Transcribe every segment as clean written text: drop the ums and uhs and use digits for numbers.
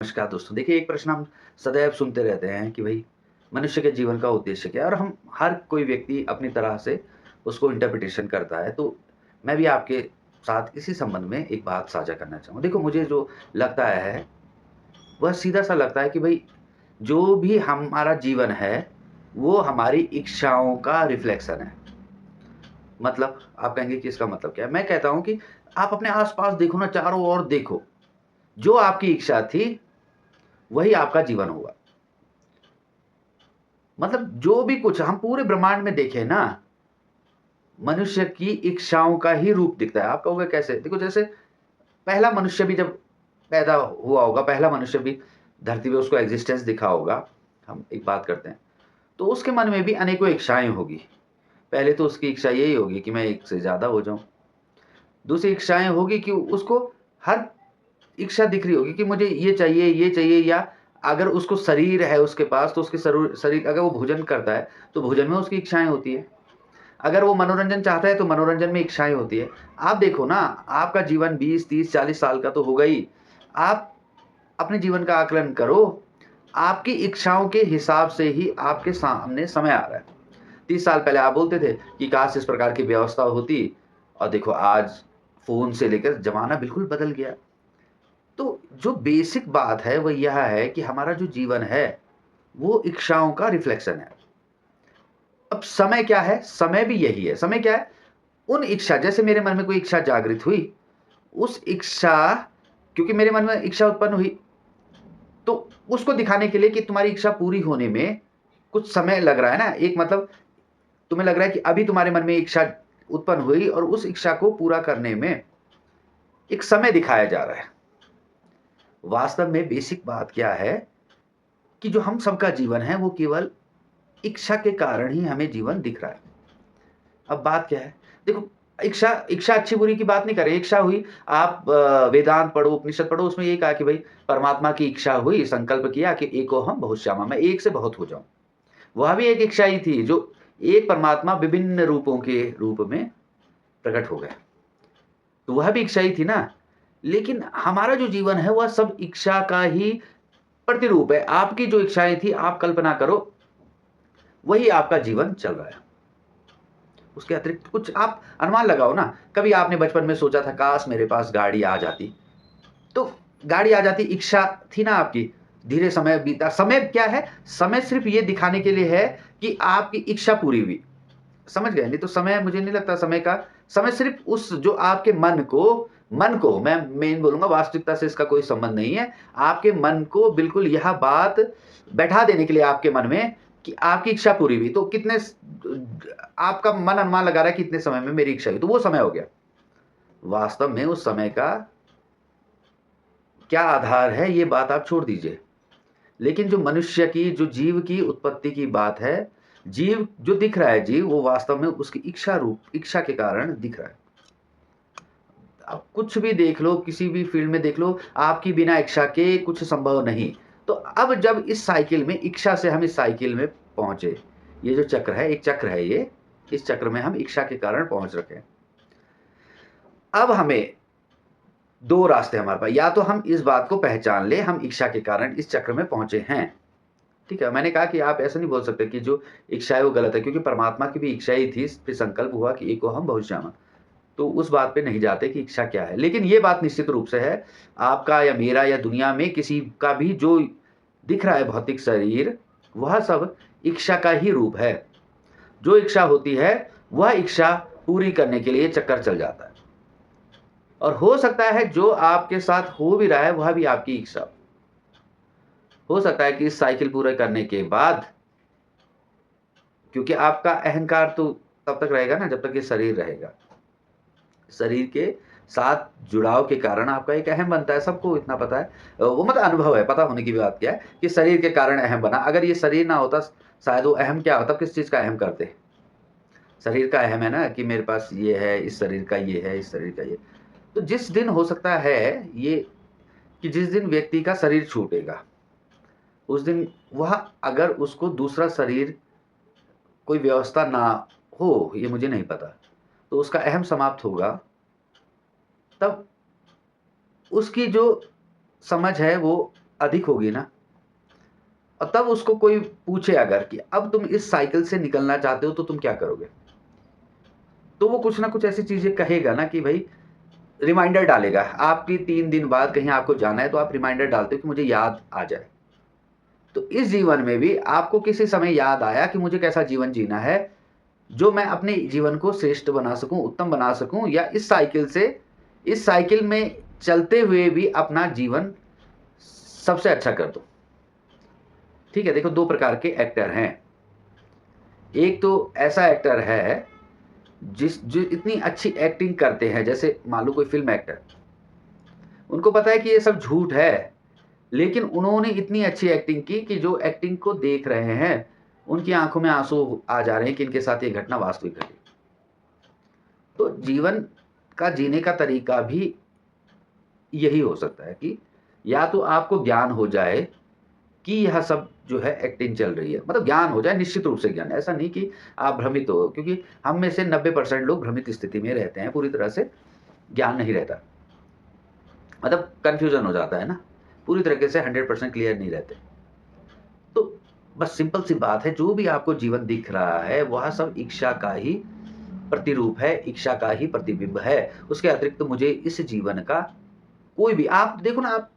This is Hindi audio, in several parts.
नमस्कार दोस्तों। देखिए, एक प्रश्न हम सदैव सुनते रहते हैं कि भई मनुष्य के जीवन का उद्देश्य क्या है? और हम हर कोई व्यक्ति अपनी तरह से उसको इंटरप्रिटेशन करता है। तो मैं भी आपके साथ इसी संबंध में एक बात साझा करना चाहूँगा। देखो, मुझे जो लगता है वह सीधा-सा लगता है कि भई जो भी हमारा जीवन है, वो हमारी इच्छाओं का रिफ्लेक्शन है। मतलब आप कहेंगे कि इसका मतलब क्या है? मैं कहता हूँ कि आप अपने आस-पास देखो ना, चारों ओर देखो। जो आपकी इच्छा थी, वही आपका जीवन होगा। मतलब जो भी कुछ हम पूरे ब्रह्मांड में देखें ना, मनुष्य की इच्छाओं का ही रूप दिखता है। आप कहोगे कैसे? देखो, जैसे पहला मनुष्य भी जब पैदा हुआ होगा, पहला मनुष्य भी धरती पे उसको एक्जिस्टेंस दिखा होगा, हम एक बात करते हैं, तो उसके मन में भी अनेकों इच्छाएँ होगी। पहले तो उसकी इच्छा यही होगी कि मैं एक से ज़्यादा हो जाऊँ। दूसरी इच्छाएँ होगी कि उसको हर इच्छा दिख रही होगी कि मुझे ये चाहिए, या अगर उसको शरीर है उसके पास, तो उसके शरीर अगर वो भोजन करता है, तो भोजन में उसकी इच्छाएँ होती हैं। अगर वो मनोरंजन चाहता है, तो मनोरंजन में इच्छाएँ होती है। आप देखो ना, आपका जीवन 20, 30, 40 साल का तो होगा ही। आप अपने जीवन का आकलन करो, आपकी इच्छाओं के हिसाब से ही आपके सामने समय आ रहा है। 30 साल पहले आप बोलते थे कि काश इस प्रकार की व्यवस्था होती, और देखो आज फ़ोन से लेकर ज़माना बिल्कुल बदल गया। तो जो बेसिक बात है वो यह है कि हमारा जो जीवन है, वो इच्छाओं का रिफ्लेक्शन है। अब समय क्या है? समय भी यही है। समय क्या है? उन इच्छा, जैसे मेरे मन में कोई इच्छा जागृत हुई, उस इच्छा, क्योंकि मेरे मन में इच्छा उत्पन्न हुई, तो उसको दिखाने के लिए कि तुम्हारी इच्छा पूरी होने में कुछ समय लग रहा है ना, एक मतलब तुम्हें लग रहा है कि अभी तुम्हारे मन में इच्छा उत्पन्न हुई और उस इच्छा को पूरा करने में एक समय दिखाया जा रहा है। वास्तव में बेसिक बात क्या है कि जो हम सबका जीवन है, वो केवल इच्छा के कारण ही हमें जीवन दिख रहा है। अब बात क्या है? देखो, इच्छा इच्छा अच्छी-बुरी की बात नहीं कर रहे। इच्छा हुई, आप वेदांत पढ़ो, उपनिषद पढ़ो, उसमें ये कहा कि भई परमात्मा की इच्छा हुई, संकल्प किया कि एको हम बहुश्यामा, मैं एक से बहुत हो जाऊँ। वह भी एक इच्छा ही थी, जो एक परमात्मा विभिन्न रूपों के रूप में प्रकट हो गए। तो वह भी इच्छा ही थी ना। लेकिन हमारा जो जीवन है, वह सब इच्छा का ही प्रतिरूप है। आपकी जो इच्छाएँ थी, आप कल्पना करो, वही आपका जीवन चल रहा है। उसके अतिरिक्त कुछ आप अनुमान लगाओ ना। कभी आपने बचपन में सोचा था, काश मेरे पास गाड़ी आ जाती, तो गाड़ी आ जाती, इच्छा थी ना आपकी। धीरे समय बीता। समय क्या है? समय सिर्फ़ ये दिखाने के लिए है कि आपकी इच्छा पूरी हुई। समझ गए? नहीं तो समय, मुझे नहीं लगता समय सिर्फ़ उस जो आपके मन को मैं मेन बोलूँगा, वास्तविकता से इसका कोई संबंध नहीं है। आपके मन को बिल्कुल यह बात बैठा देने के लिए आपके मन में कि आपकी इच्छा पूरी हुई। तो कितने स आपका मन अनुमान लगा रहा है कि इतने समय में मेरी इच्छा हुई, तो वो समय हो गया। वास्तव में उस समय का क्या आधार है, ये बात आप छोड़ दीजिए। लेकिन जो मनुष्य की, जो जीव की उत्पत्ति की बात है, जीव जो दिख रहा है, जीव वो वास्तव में उसकी इच्छा के कारण दिख रहा है। आप कुछ भी देख लो, किसी भी फ़ील्ड में देख लो, आपकी बिना इच्छा के कुछ संभव नहीं। तो अब जब इस साइकिल में, इच्छा से हम इस साइकिल में पहुँचे, ये जो चक्र है, एक चक्र है ये, इस चक्र में हम इच्छा के कारण पहुँच रखे हैं। अब हमें 2 रास्ते हमारे पास, या तो हम इस बात को पहचान लें, हम इच्छा के कारण इस चक्र में पहुँचे हैं। ठीक है? मैंने कहा कि आप ऐसा नहीं बोल सकते कि जो इच्छा है वो गलत है, क्योंकि परमात्मा की भी इच्छा ही थी, फिर संकल्प हुआ कि एको हम बहुश्यामा। तो उस बात पे नहीं जाते कि इच्छा क्या है। लेकिन ये बात निश्चित रूप से है, आपका या मेरा या दुनिया में किसी का भी जो दिख रहा है भौतिक शरीर, वह सब इच्छा का ही रूप है। जो इच्छा होती है, वह इच्छा पूरी करने के लिए चक्कर चल जाता है। और हो सकता है जो आपके साथ हो भी रहा है, वह भी आपकी इच्छा। हो सकता है कि इस साइकिल पूरा करने के बाद, क्योंकि आपका अहंकार तो तब तक रहेगा ना जब तक ये शरीर रहेगा। शरीर के साथ जुड़ाव के कारण आपका एक अहम बनता है, सबको इतना पता है। वो मतलब अनुभव है, पता होने की बात क्या है कि शरीर के कारण अहम बना। अगर ये शरीर ना होता, शायद वो अहम क्या होता, किस चीज़ का अहम करते? शरीर का अहम है ना कि मेरे पास ये है, इस शरीर का ये है, इस शरीर का ये। तो जिस दिन हो सकता है ये कि जिस दिन व्यक्ति का शरीर छूटेगा, उस दिन वह, अगर उसको दूसरा शरीर, कोई व्यवस्था ना हो, ये मुझे नहीं पता, तो उसका अहम समाप्त होगा, तब उसकी जो समझ है वो अधिक होगी ना, और तब उसको कोई पूछे अगर कि अब तुम इस साइकिल से निकलना चाहते हो तो तुम क्या करोगे? तो वो कुछ ना कुछ ऐसी चीज़ें कहेगा ना कि भई रिमाइंडर डालेगा। आपकी 3 दिन बाद कहीं आपको जाना है तो आप रिमाइंडर डालते हो कि मुझे याद आ जाए। तो इस जीवन में भी आपको किसी समय याद आया कि मुझे कैसा जीवन जीना है, जो मैं अपने जीवन को श्रेष्ठ बना सकूँ, उत्तम बना सकूँ, या इस साइकिल में चलते हुए भी अपना जीवन सबसे अच्छा कर दूँ। ठीक है? देखो 2 प्रकार के एक्टर हैं। एक तो ऐसा एक्टर है जो इतनी अच्छी एक्टिंग करते हैं, जैसे मान लो कोई फ़िल्म एक्टर, उनको पता है कि ये सब झूठ है, लेकिन उन्होंने इतनी अच्छी एक्टिंग की कि जो एक्टिंग को देख रहे हैं, उनकी आँखों में आँसू आ जा रहे हैं कि इनके साथ ये घटना वास्तविक घटी। तो जीवन का जीने का तरीका भी यही हो सकता है कि या तो आपको ज्ञान हो जाए कि यह सब जो है एक्टिंग चल रही है। मतलब ज्ञान हो जाए, निश्चित रूप से ज्ञान। ऐसा नहीं कि आप भ्रमित हो, क्योंकि हम में से 90% लोग भ्रमित स्थिति में रहते हैं, पूरी तरह से ज्ञान नहीं रहता। मतलब कन्फ्यूज़न हो जाता है ना, पूरी तरीके से 100% क्लियर नहीं रहते। तो बस सिंपल सी बात है, जो भी आपको जीवन दिख रहा है, वह सब इच्छा का ही प्रतिरूप है, इच्छा का ही प्रतिबिंब है। उसके अतिरिक्त तो मुझे इस जीवन का कोई भी, आप देखो ना, आप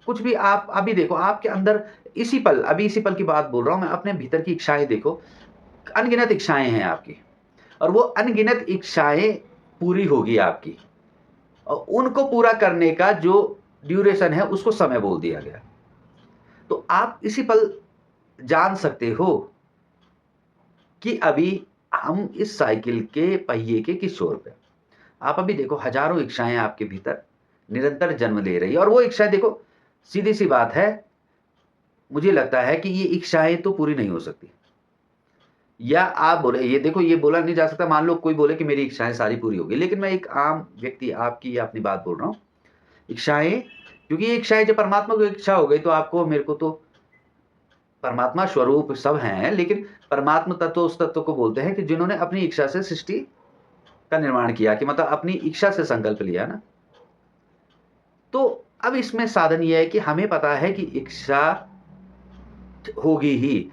कुछ भी, आप अभी देखो आपके अंदर इसी पल की बात बोल रहा हूँ मैं, अपने भीतर की इच्छाएँ देखो, अनगिनत इच्छाएँ हैं आपकी, और वो अनगिनत इच्छाएँ पूरी होगी आपकी, और उनको पूरा करने का जो ड्यूरेशन है उसको समय बोल दिया गया। तो आप इसी पल जान सकते हो कि अभी हम इस साइकिल के पहिए के किस छोर पे हैं। आप अभी देखो हज़ारों इच्छाएँ आपके भीतर निरंतर जन्म ले रही है, और वो इच्छाएँ देखो, सीधी-सी बात है, मुझे लगता है कि ये इच्छाएँ तो पूरी नहीं हो सकती। या आप बोले, ये देखो, ये बोला नहीं जा सकता, मान लो कोई बोले कि मेरी इच्छाएँ सारी पूरी हो गई, लेकिन मैं एक आम व्यक्ति आपकी या अपनी बात बोल रहा हूँ। इच्छाएँ, क्योंकि ये इच्छाएँ जब परमात्मा की इच्छा हो गई तो आपको मेरे को तो परमात्मा स्वरूप सब हैं, लेकिन परमात्म तत्व उस तत्व को बोलते हैं कि जिन्होंने अपनी इच्छा से सृष्टि का निर्माण किया, कि मतलब अपनी इच्छा से संकल्प लिया ना। तो अब इसमें साधन ये है कि हमें पता है कि इच्छा होगी ही।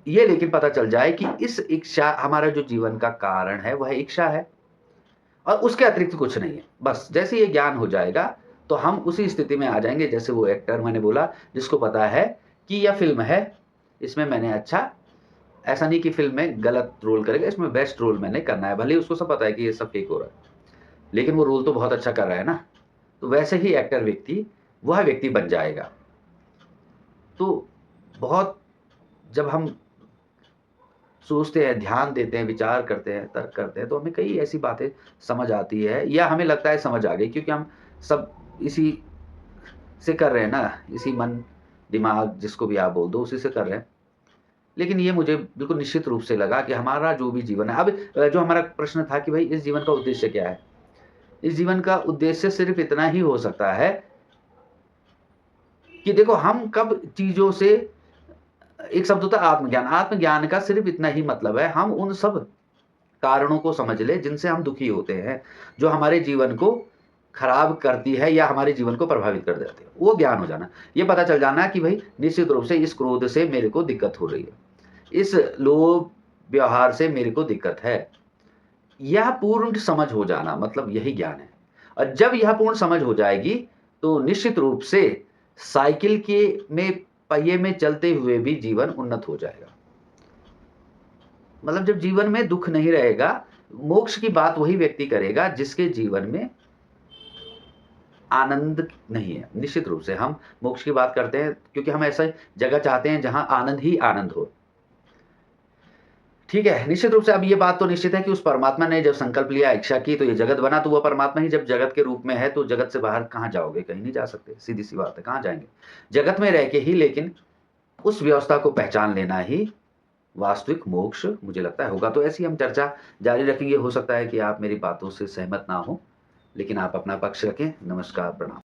ये लेकिन पता चल जाए कि इस इच्छा, हमारा जो जीवन का कारण है वह इच्छा है, और उसके अतिरिक्त कुछ नहीं है। बस जैसे ये ज्ञान हो जाएगा तो हम उसी स्थिति में आ जाएँगे, जैसे वो एक्टर मैंने बोला, जिसको पता है कि यह फ़िल्म है, इसमें मैंने अच्छा, ऐसा नहीं कि फ़िल्म में गलत रोल करेगा, इसमें बेस्ट रोल मैंने करना है। भले ही उसको सब पता है कि ये सब फ़ेक हो रहा है, लेकिन वो रोल तो बहुत अच्छा कर रहा है ना। तो वैसे ही एक्टर व्यक्ति, वह व्यक्ति बन जाएगा। तो बहुत, जब हम सोचते हैं, ध्यान देते हैं, विचार करते हैं, तर्क करते हैं, तो हमें कई ऐसी बातें समझ आती है, या हमें लगता है समझ आ गई, क्योंकि हम सब इसी से कर रहे हैं ना, इसी मन, दिमाग, जिसको भी आप बोल दो, उसी से कर रहे हैं। लेकिन ये मुझे बिल्कुल निश्चित रूप से लगा कि हमारा जो भी जीवन है, अब जो हमारा प्रश्न था कि भई इस जीवन का उद्देश्य क्या है? इस जीवन का उद्देश्य सिर्फ़ इतना ही हो सकता है कि देखो हम कब चीज़ों से, एक शब्द होता है आत्मज्ञान, आत्मज्ञान का सिर्फ़ इतना ही मतलब है, हम उन सब कारणों को समझ लें जिनसे हम दुखी होते हैं, जो हमारे जीवन को खराब करती है या हमारे जीवन को प्रभावित कर देती है। वो ज्ञान हो जाना। ये पता चल जाना कि भई निश्चित रूप से इस क्रोध से मेरे को दिक्कत हो रही है। इस लोभ व्यवहार से मेरे को दिक्कत है। यह पूर्ण समझ हो जाना, मतलब यही ज्ञान है। और जब यह पूर्ण समझ हो जाएगी, तो निश्चित रूप से साइकिल के में पहिए में चलते हुए भी जीवन उन्नत हो जाएगा। मतलब जब जीवन में दुःख नहीं रहेगा, मोक्ष की बात वही व्यक्ति करेगा जिसके जीवन में आनंद नहीं है। निश्चित रूप से हम मोक्ष की बात करते हैं क्योंकि हम ऐसा जगह चाहते हैं जहाँ आनंद ही आनंद हो। ठीक है, निश्चित रूप से अब ये बात तो निश्चित है कि उस परमात्मा ने जब संकल्प लिया, इच्छा की, तो ये जगत बना, तो वह परमात्मा ही जब जगत के रूप में है, तो जगत से बाहर कहाँ जाओगे? कहीं नहीं जा सकते, सीधी-सी बात है, कहाँ जाएँगे? जगत में रह के ही, लेकिन उस व्यवस्था को पहचान लेना ही वास्तविक मोक्ष मुझे लगता है होगा। तो ऐसी हम चर्चा जारी रखेंगे। हो सकता है कि आप मेरी बातों से सहमत ना हों, लेकिन आप अपना पक्ष रखें। नमस्कार, प्रणाम।